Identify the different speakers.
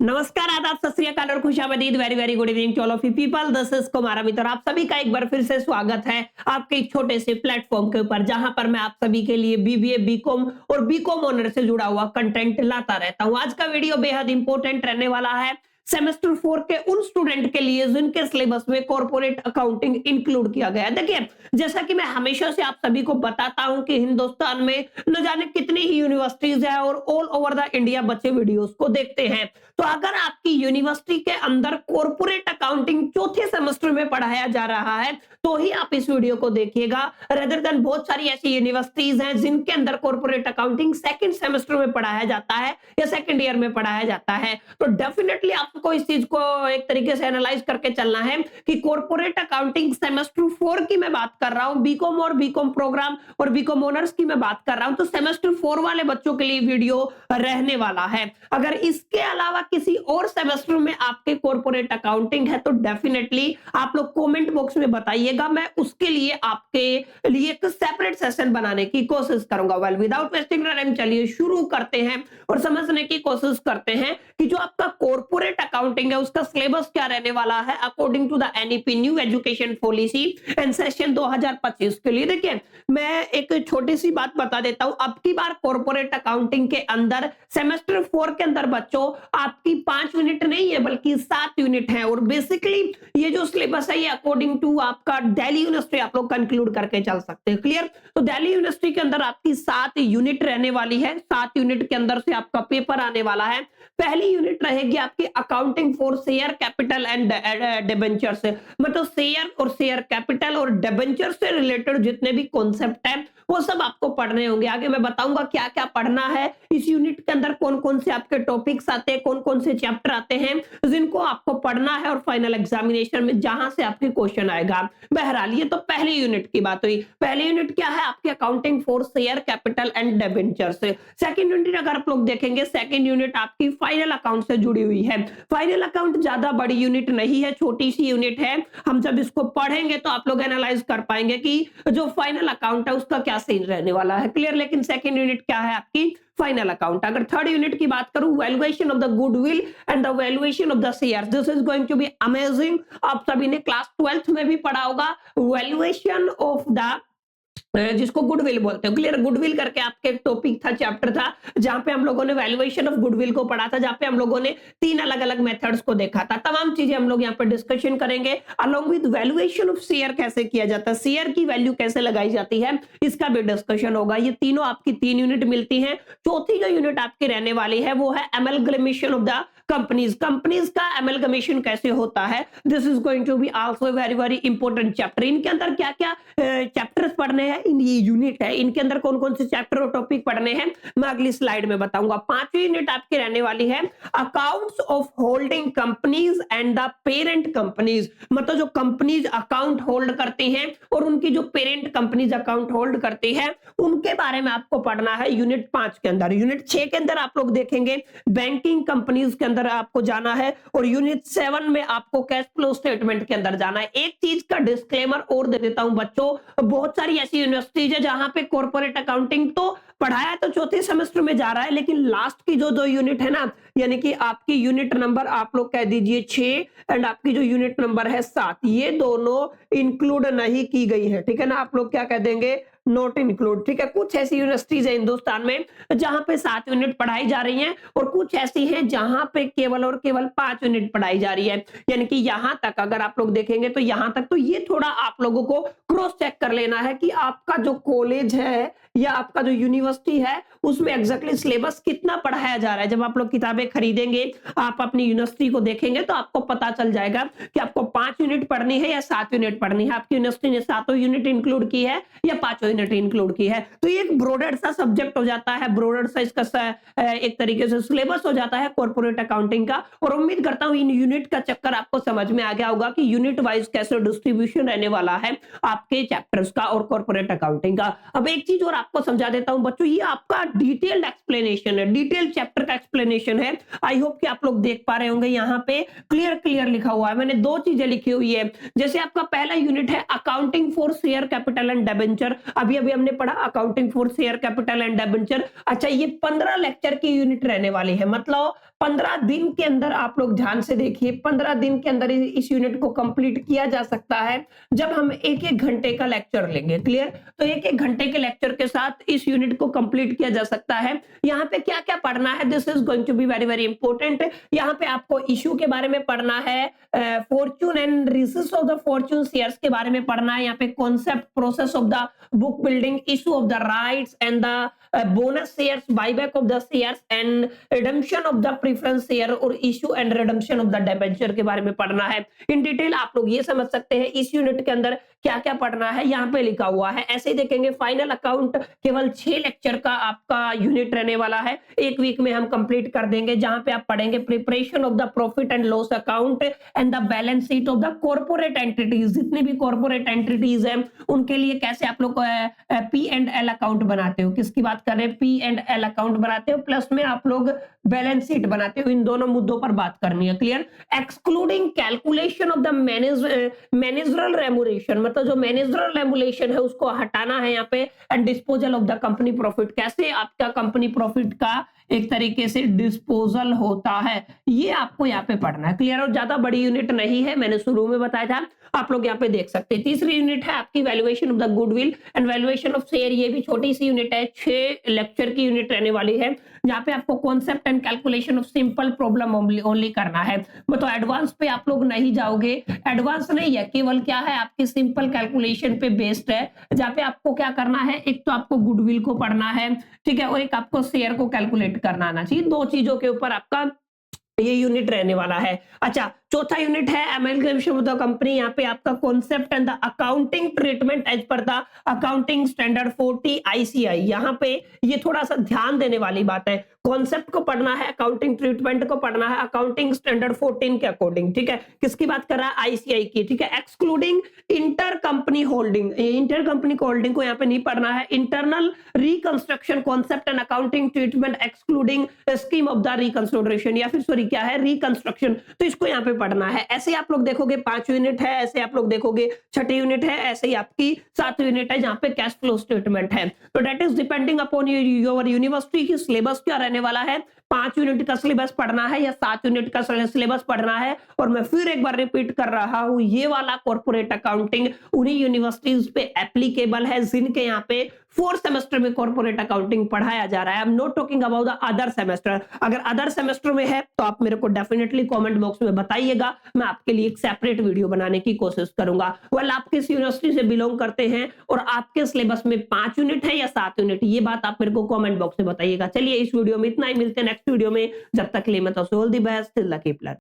Speaker 1: नमस्कार, आदाब, सत श्री अकाल और खुशामदीद। Very very good evening to all of you people. This is Kumar Amit और आप सभी का एक बार फिर से स्वागत है आपके एक छोटे से प्लेटफॉर्म के ऊपर, जहां पर मैं आप सभी के लिए बीबीए, बीकॉम और बीकॉम ऑनर से जुड़ा हुआ कंटेंट लाता रहता हूं। आज का वीडियो बेहद इंपॉर्टेंट रहने वाला है सेमेस्टर 4 के उन स्टूडेंट के लिए जिनके सिलेबस में कॉर्पोरेट अकाउंटिंग इंक्लूड किया गया है। देखिए, जैसा कि मैं हमेशा से आप सभी को बताता हूं कि हिंदुस्तान में न जाने कितनी ही यूनिवर्सिटीज है और ऑल ओवर द इंडिया बच्चे वीडियोस को देखते हैं। तो अगर आपकी यूनिवर्सिटी के अंदर कॉर्पोरेट अकाउंटिंग चौथे सेमेस्टर में पढ़ाया जा रहा है तो ही आप इस वीडियो को देखिएगा, रेदर देन बहुत सारी ऐसी यूनिवर्सिटीज हैं जिनके अंदर कॉर्पोरेट अकाउंटिंग सेकंड सेमेस्टर में पढ़ाया जाता है या सेकंड ईयर में पढ़ाया जाता है। तो डेफिनेटली आपको इस चीज को एक तरीके से एनालाइज करके चलना है कि कॉर्पोरेट अकाउंटिंग सेमेस्टर 4 की मैं बात कर रहा हूं, बीकॉम और बीकॉम प्रोग्राम और बीकॉम ऑनर्स की मैं बात कर रहा हूं, तो सेमेस्टर 4 वाले बच्चों के लिए वीडियो रहने वाला है। अगर इसके अलावा किसी और सेमेस्टर में आपके कॉर्पोरेट अकाउंटिंग है तो डेफिनेटली आप लोग कमेंट बॉक्स में बताइएगा, मैं उसके लिए आपके लिए एक सेपरेट सेशन बनाने की कोशिश करूंगा। वेल, विदाउट वेस्टिंग टाइम चलिए शुरू करते हैं और समझने की कोशिश करते हैं कि जो आपका कॉर्पोरेट अकाउंटिंग है उसका सिलेबस क्या रहने वाला है according to the NEP new education policy and session 2025 के लिए। देखिए, मैं एक छोटी सी बात बता देता हूं। अब की बार कॉर्पोरेट अकाउंटिंग के अंदर सेमेस्टर 4 के अंदर बच्चों आपकी 5 यूनिट नहीं है बल्कि 7 यूनिट है और बेसिकली ये जो सिलेबस है ये अकॉर्डिंग टू आपका दिल्ली यूनिवर्सिटी आप लोग कंक्लूड करके चल सकते हैं। क्लियर? तो दिल्ली यूनिवर्सिटी के अंदर आपकी 7 यूनिट रहने वाली है। 7 यूनिट के अंदर से आपका पेपर आने वाला है। पहली यूनिट रहेगी आपकी accounting for share capital and debenture से, मतलब शेयर और शेयर कैपिटल और डिबेंचर से रिलेटेड जितने भी कॉन्सेप्ट है वो सब आपको पढ़ने होंगे। आगे मैं बताऊंगा क्या क्या पढ़ना है इस यूनिट के अंदर, कौन कौन से आपके टॉपिक्स आते हैं, कौन कौन से चैप्टर आते हैं जिनको आपको पढ़ना है और फाइनल एग्जामिनेशन में जहां से आपके क्वेश्चन आएगा। बहरहाल, ये तो पहली यूनिट की बात हुई। पहली यूनिट क्या है आपकी accounting for share capital and debenture से। सेकंड यूनिट अगर आप लोग देखेंगे, सेकंड यूनिट आपकी फाइनल अकाउंट से जुड़ी हुई है। फाइनल अकाउंट ज्यादा बड़ी यूनिट नहीं है, छोटी सी यूनिट है। हम जब इसको पढ़ेंगे तो आप लोग एनालाइज कर पाएंगे कि जो फाइनल अकाउंट है उसका क्या सीन रहने वाला है। क्लियर? लेकिन सेकंड यूनिट क्या है आपकी फाइनल अकाउंट। अगर थर्ड यूनिट की बात करूं, valuation of the goodwill and the valuation of the shares, this is going to be amazing. आप सभी ने क्लास 12th में भी पढ़ा होगा वैल्यूएशन ऑफ द जिसको गुडविल बोलते हैं। क्लियर? गुडविल करके आपके एक टॉपिक था, चैप्टर था, जहां पे हम लोगों ने वैल्यूएशन ऑफ गुडविल को पढ़ा था, जहां पे हम लोगों ने 3 अलग अलग मेथड्स को देखा था। तमाम चीजें हम लोग यहाँ पे डिस्कशन करेंगे। Along with valuation of share कैसे किया जाता है, शेयर की वैल्यू कैसे लगाई जाती है, इसका भी डिस्कशन होगा। ये तीनों आपकी 3 यूनिट मिलती हैं। चौथी जो यूनिट आपकी रहने वाली है वो है amalgamation of the companies. Companies का एमलगमेशन कैसे होता है, this is going to be also very very important chapter. इनके अंदर क्या क्या चैप्टर्स पढ़ने हैं, इन ये यूनिट है, इनके अंदर कौन कौन से चैप्टर और टॉपिक पढ़ने हैं मैं अगली स्लाइड में बताऊंगा। 5वीं यूनिट आपकी रहने वाली है accounts of holding companies and the parent companies, मतलब जो कंपनीज अकाउंट होल्ड करती हैं और उनकी जो पेरेंट कंपनीज अकाउंट होल्ड करती है उनके बारे में आपको पढ़ना है यूनिट 5 के अंदर। यूनिट 6 के अंदर आप लोग देखेंगे बैंकिंग कंपनीज के अंदर आपको जाना है और यूनिट 7 में आपको कैश फ्लो स्टेटमेंट के अंदर जाना है। एक चीज का डिस्क्लेमर और दे देता हूं बच्चों, बहुत सारी ऐसी यूनिवर्सिटीज है जहां पे कॉर्पोरेट अकाउंटिंग तो पढ़ाया तो चौथे सेमेस्टर में जा रहा है, लेकिन लास्ट की जो 2 यूनिट है ना, यानी कि आपकी यूनिट नंबर आप लोग कह दीजिए 6 एंड आपकी जो यूनिट नंबर है 7, ये दोनों इंक्लूड नहीं की गई है। ठीक है ना? आप लोग क्या कह देंगे, नॉट इंक्लूड। ठीक है? कुछ ऐसी यूनिवर्सिटीज है हिंदुस्तान में जहां पे 7 यूनिट पढ़ाई जा रही हैं और कुछ ऐसी हैं जहां पे केवल और केवल 5 यूनिट पढ़ाई जा रही है। यानी कि यहां तक अगर आप लोग देखेंगे तो यहां तक, तो ये थोड़ा आप लोगों को क्रॉस चेक कर लेना है कि आपका जो कॉलेज है या आपका जो यूनिवर्सिटी है उसमें एग्जैक्टली सिलेबस कितना पढ़ाया जा रहा है। जब आप लोग किताबें खरीदेंगे, आप अपनी यूनिवर्सिटी को देखेंगे तो आपको पता चल जाएगा कि आपको 5 यूनिट पढ़नी है या 7 यूनिट पढ़नी है। आपकी यूनिवर्सिटी ने 7 यूनिट इंक्लूड की है या 5 यूनिट इंक्लूड की है। तो ये एक ब्रॉडर सा सब्जेक्ट हो जाता है, ब्रॉडर सा इसका एक तरीके से सिलेबस हो जाता है कॉर्पोरेट अकाउंटिंग का। और उम्मीद करता हूं इन यूनिट का चक्कर आपको समझ में आ गया होगा कि यूनिट वाइज कैसे डिस्ट्रीब्यूशन रहने वाला है आपके चैप्टर्स का और कॉर्पोरेट अकाउंटिंग का। अब एक चीज और आपको समझा देता हूं बच्चों, ये आपका डिटेल्ड एक्सप्लेनेशन है, डिटेल्ड चैप्टर का एक्सप्लेनेशन है। आई होप कि आप लोग देख पा रहे होंगे, यहाँ पे क्लियर लिखा हुआ है। मैंने 2 चीजें लिखी हुई है। जैसे आपका पहला यूनिट है accounting for share capital and debenture, अभी हमने पढ़ा accounting for share capital and debenture. अच्छा, ये 15 लेक्चर की यूनिट रहने वाली है, मतलब 15 दिन के अंदर आप लोग ध्यान से देखिए, 15 दिन के अंदर इस यूनिट को कंप्लीट किया जा सकता है जब हम 1-1 घंटे का लेक्चर लेंगे। क्लियर? तो 1-1 घंटे के लेक्चर के साथ इस यूनिट को कंप्लीट किया जा सकता है। यहाँ पे क्या-क्या पढ़ना है, this is going to be very very important. यहाँ पे आपको इश्यू के बारे में पढ़ना है, fortune and research of the fortune shares के बारे में पढ़ना है। यहाँ पे concept, process of the book building, issue of the rights and the bonus shares, buyback of the shares and redemption of the preference share और issue and redemption of the debenture के बारे में पढ़ना है। इन डिटेल आप लोग ये समझ सकते हैं इस यूनिट के अंदर क्या-क्या पढ़ना है, यहाँ पे लिखा हुआ है। ऐसे ही देखेंगे फाइनल अकाउंट केवल 6 लेक्चर का आपका यूनिट रहने वाला है, 1 वीक में हम कंप्लीट कर देंगे, जहां पे आप पढ़ेंगे preparation of the profit and loss account and the balance sheet of the corporate entities. जितनी भी कॉर्पोरेट एंटिटीज हैं उनके लिए कैसे आप लोग पी एंड एल अकाउंट बनाते हो, किसकी बात कर रहे हैं, पी एंड एल अकाउंट बनाते हो, प्लस में आप लोग बैलेंस शीट बनाते हो। इन दोनों मुद्दों पर बात करनी है। Clear? Excluding calculation of the managerial remuneration, मतलब जो मैनेजरल रेमुनेरेशन है उसको हटाना है यहाँ पे, and disposal of the company profit, कैसे आपका कंपनी प्रॉफिट का एक तरीके से डिस्पोजल होता है, ये आपको यहाँ पे पढ़ना है। क्लियर? और ज्यादा बड़ी यूनिट नहीं है, मैंने शुरू में बताया था, आप लोग यहाँ पे देख सकते हैं। तीसरी यूनिट है आपकी valuation of the goodwill and valuation of share. ये भी छोटी सी यूनिट है, 6 लेक्चर की यूनिट रहने वाली है, जहाँ पे आपको concept and calculation of simple problem only करना है। मतलब एडवांस पे आप लोग नहीं जाओगे, एडवांस नहीं है, केवल क्या है आपकी सिंपल कैलकुलेशन पे बेस्ड है, जहाँ पे आपको क्या करना है, एक तो आपको गुडविल को पढ़ना है, ठीक है, और एक आपको शेयर को कैलकुलेट करना आना चाहिए। 2 चीजों के ऊपर आपका ये यूनिट रहने वाला है। अच्छा, चौथा यूनिट है एमलगेमेशन ऑफ द कंपनी। यहाँ पे आपका concept and the accounting treatment as per the accounting standard 40 ICI. यहाँ पे ये थोड़ा सा ध्यान देने वाली बात है, कॉन्सेप्ट को पढ़ना है, अकाउंटिंग ट्रीटमेंट को पढ़ना है अकाउंटिंग स्टैंडर्ड 14 के अकॉर्डिंग। ठीक है, किसकी बात कर रहा है, आईसीआई की। ठीक है, excluding inter company holding, inter company holding को यहाँ पे नहीं पढ़ना है। Internal reconstruction concept and accounting treatment excluding scheme of the reconstruction, या फिर सॉरी क्या है, रिकंस्ट्रक्शन, तो इसको यहाँ पे पढ़ना है। ऐसे आप लोग देखोगे 5 यूनिट है, ऐसे आप लोग देखोगे 6ठी यूनिट है, ऐसे ही आपकी 7वीं यूनिट है जहां पे कैश फ्लो स्टेटमेंट है। तो that is depending upon your university की सिलेबस क्या रहने वाला है, 5 यूनिट का सिलेबस पढ़ना है या 7 यूनिट का सिलेबस पढ़ना है। और मैं फिर एक बार रिपीट कर रहा हूं, ये वाला कॉर्पोरेट अकाउंटिंग उन्हीं यूनिवर्सिटीज पे एप्लीकेबल है जिनके यहाँ पे 4 सेमेस्टर में कॉर्पोरेट अकाउंटिंग पढ़ाया जा रहा है। I am not talking about the other semester. अगर अदर सेमेस्टर में है तो आप मेरे को डेफिनेटली कमेंट बॉक्स में बताइएगा, मैं आपके लिए एक सेपरेट वीडियो बनाने की कोशिश करूंगा। वेल, आप किस यूनिवर्सिटी से बिलोंग करते हैं और आपके सिलेबस में 5 यूनिट है या 7 यूनिट, ये बात आप मेरे को कमेंट बॉक्स में बताइएगा। चलिए, इस वीडियो में इतना ही, मिलते हैं नेक्स्ट वीडियो में। जब तक के लिए मैं तो all the best, till the keep learning.